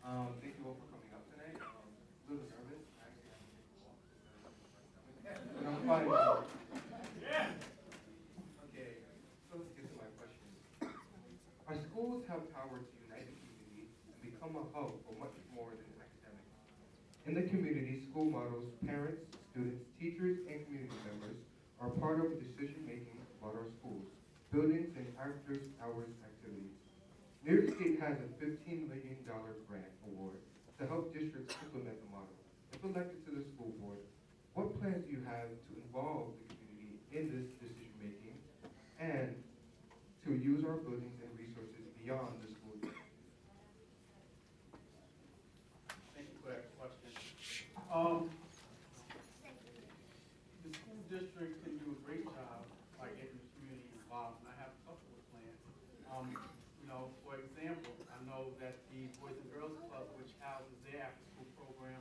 Thank you all for coming up tonight. A little nervous. I actually have to take a walk because but I'm fine. Okay, so let's get to my question. Our schools have power to unite the community and become a hub for much more than academics. In the community, school models, parents, students, teachers, and community members are part of the decision making about our schools, buildings, and after hours activities. New York State has a $15 million grant award to help districts implement the model. If elected to the school board, what plans do you have to involve the community in this decision making and to use our buildings and resources beyond the school year? Thank you for that question. Um, the school district can do a great job by getting the community involved, and I have a couple of plans. For example, I know that the Boys and Girls Club, which houses their after-school program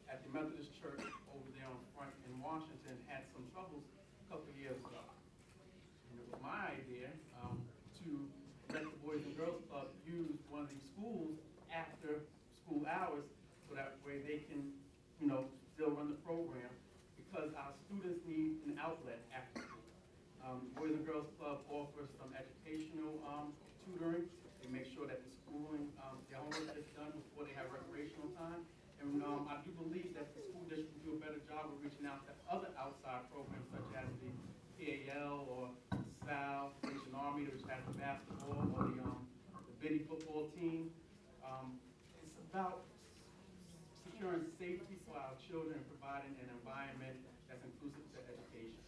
at the Methodist Church over there on Front in Washington, had some troubles a couple of years ago. And it was my idea to let the Boys and Girls Club use one of these schools after school hours so that way they can, still run the program because our students need an outlet after school. Boys and Girls Club offers some educational tutoring. They make sure that the schooling, their homework is done before they have recreational time. And I do believe that the school district will do a better job of reaching out to other outside programs such as the PAL or SAL, Nation Army, which has the basketball, or the Biddy football team. It's about securing safety for our children and providing an environment that's inclusive to education.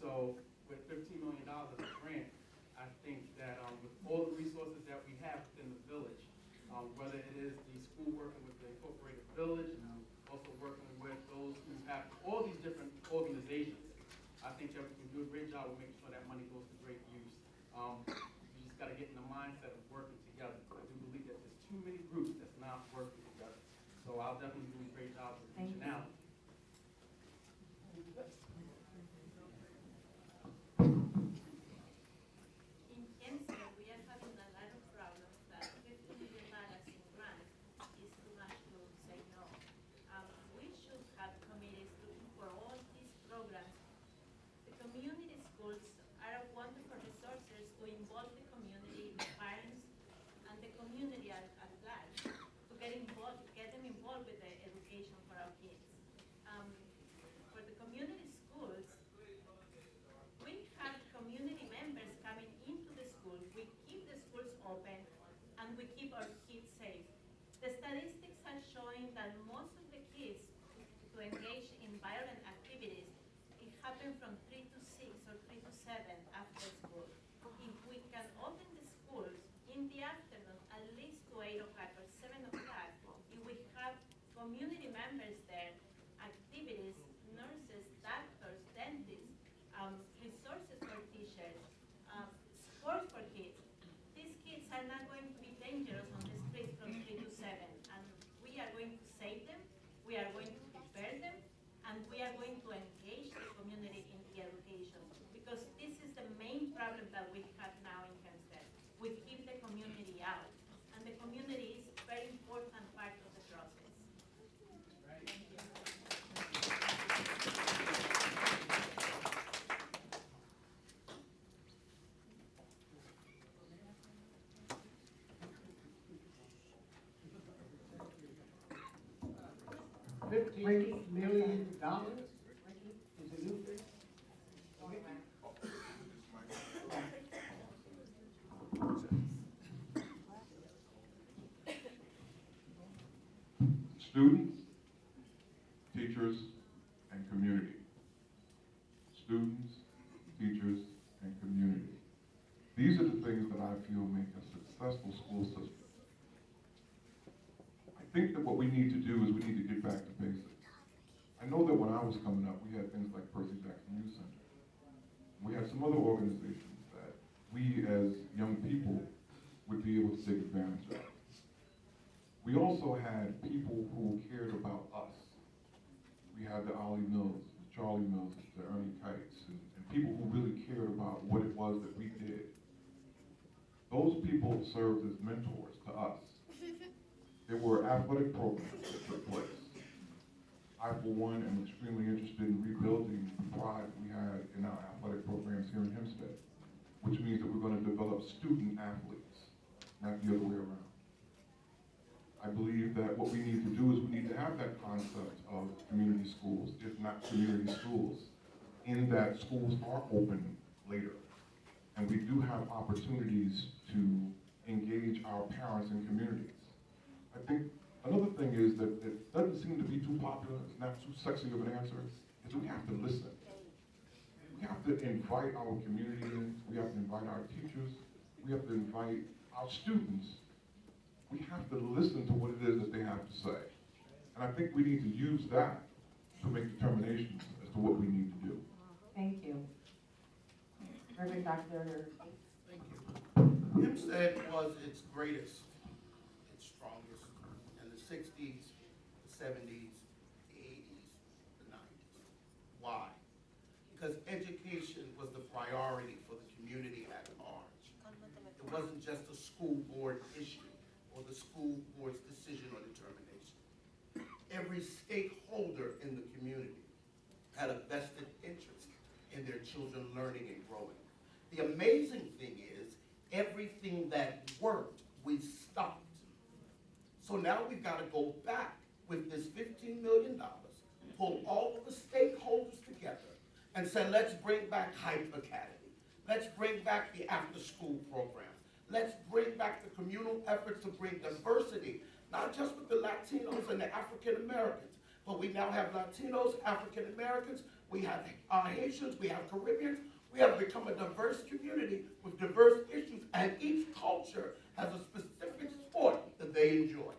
So with $15 million as a grant, I think that with all the resources that we have within the village, whether it is the school working with the Incorporated Village, and also working with those who have all these different organizations, I think that we can do a great job of making sure that money goes to great use. You just got to get in the mindset of working together. I do believe that there's too many groups that's not working together. So I'll definitely do a great job of reaching out. In Hempstead, we are having a lot of problems that $50 million in grants is too much to say no. We should have committees looking for all these programs. The community schools are wonderful resources to involve the community, the parents, and the community at large to get them involved with the education for our kids. For the community schools, we have community members coming into the school. We keep the schools open and we keep our kids safe. The statistics are showing that most of the kids to engage in violent activities, it happens from 3 to 6 or 3 to 7 after school. If we can open the schools in the afternoon, at least to 8 o'clock or 7 o'clock, if we have community members there, activities, nurses, doctors, dentists, resources for teachers, sports for kids. These kids are not going to be dangerous on the streets from 3 to 7. And we are going to save them, we are going to prepare them, and we are going to engage the community in the education. Because this is the main problem that we have now in Hempstead. We keep the community out. And the community is a very important part of the process. Right. Thank you. $15 million is a new thing. Students, teachers, and community. Students, teachers, and community. These are the things that I feel make a successful school system. I think that what we need to do is we need to get back to basics. I know that when I was coming up, we had things like Percy Jackson Youth Center. We had some other organizations that we as young people would be able to take advantage of. We also had people who cared about us. We had the Ollie Mills, the Charlie Mills, the Ernie Kites, and people who really cared about what it was that we did. Those people served as mentors to us. there were athletic programs that took place. I, for one, am extremely interested in rebuilding the pride we had in our athletic programs here in Hempstead, which means that we're going to develop student athletes, not the other way around. I believe that what we need to do is we need to have that concept of community schools, if not community schools, in that schools are open later. And we do have opportunities to engage our parents and communities. I think another thing is that it doesn't seem to be too popular, it's not too sexy of an answer, is we have to listen. We have to invite our community in, we have to invite our teachers, we have to invite our students. We have to listen to what it is that they have to say. And I think we need to use that to make determinations as to what we need to do. Thank you. Reverend Dr. Thank you. Hempstead was its greatest, its strongest in the 60s, the 70s, the 80s, the 90s. Why? Because education was the priority for the community at large. It wasn't just a school board issue or the school board's decision or determination. Every stakeholder in the community had a vested interest in their children learning and growing. The amazing thing is, everything that worked, we stopped. So now we've got to go back with this $15 million, pull all of the stakeholders together, and say, let's bring back Hype Academy. Let's bring back the after-school programs. Let's bring back the communal efforts to bring diversity, not just with the Latinos and the African Americans, but we now have Latinos, African Americans, we have Haitians, we have Caribbeans. We have become a diverse community with diverse issues, and each culture has a specific sport that they enjoy.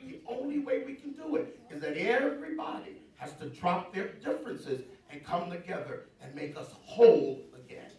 The only way we can do it is that everybody has to drop their differences and come together and make us whole again.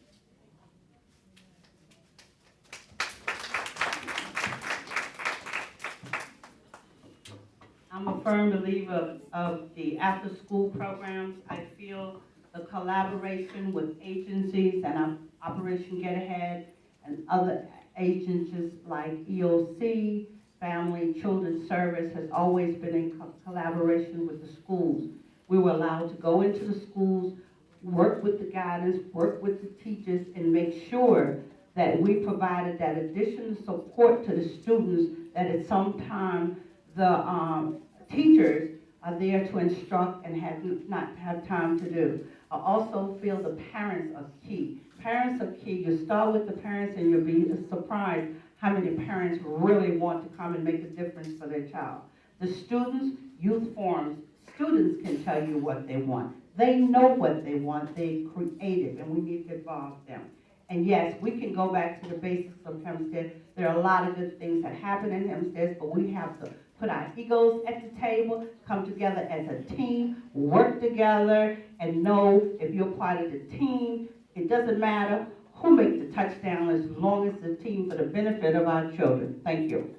I'm a firm believer of the after-school programs. I feel the collaboration with agencies and Operation Get Ahead and other agencies like EOC, Family Children's Service has always been in collaboration with the schools. We were allowed to go into the schools, work with the guidance, work with the teachers, and make sure that we provided that additional support to the students that at some time the teachers are there to instruct and not have time to do. I also feel the parents are key. Parents are key. You start with the parents and you'll be surprised how many parents really want to come and make a difference for their child. The students, youth forums, students can tell you what they want. They know what they want. They create it, and we need to involve them. And yes, we can go back to the basics of Hempstead. There are a lot of good things that happen in Hempstead, but we have to put our egos at the table, come together as a team, work together, and know if you're part of the team, it doesn't matter who makes the touchdown as long as the team for the benefit of our children. Thank you.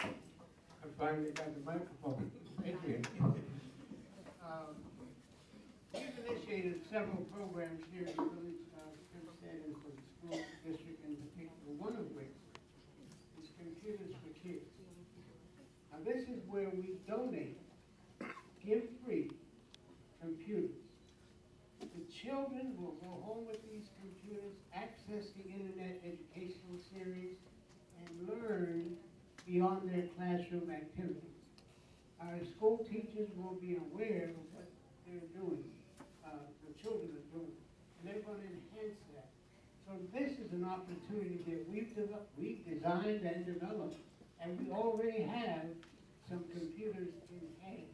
I finally got the microphone. Adrian. We've initiated several programs here in the village of Hempstead and for the school district in particular, one of which is Computers for Kids. Now this is where we donate, give free computers. The children will go home with these computers, access the internet educational series, and learn beyond their classroom activities. Our school teachers will be aware of what they're doing, the children are doing, and they're going to enhance that. So this is an opportunity that we've designed and developed, and we already have some computers in hand.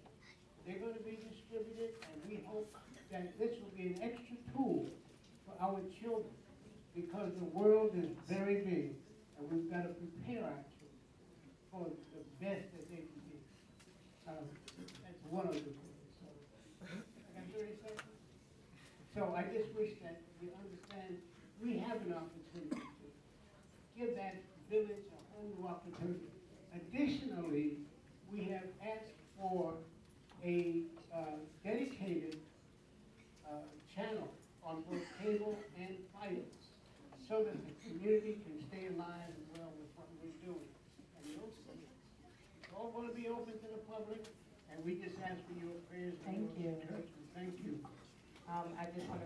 They're going to be distributed, and we hope that this will be an extra tool for our children, because the world is very big, and we've got to prepare our children for the best that they can be. That's one of the things. So, I got 30 seconds? So I just wish that you understand we have an opportunity to give that village a whole new opportunity. Additionally, we have asked for a dedicated channel on both cable and Fios so that the community can stay alive and well with going to be open to the public, and we just ask for your prayers. Thank you. Thank you. I just want to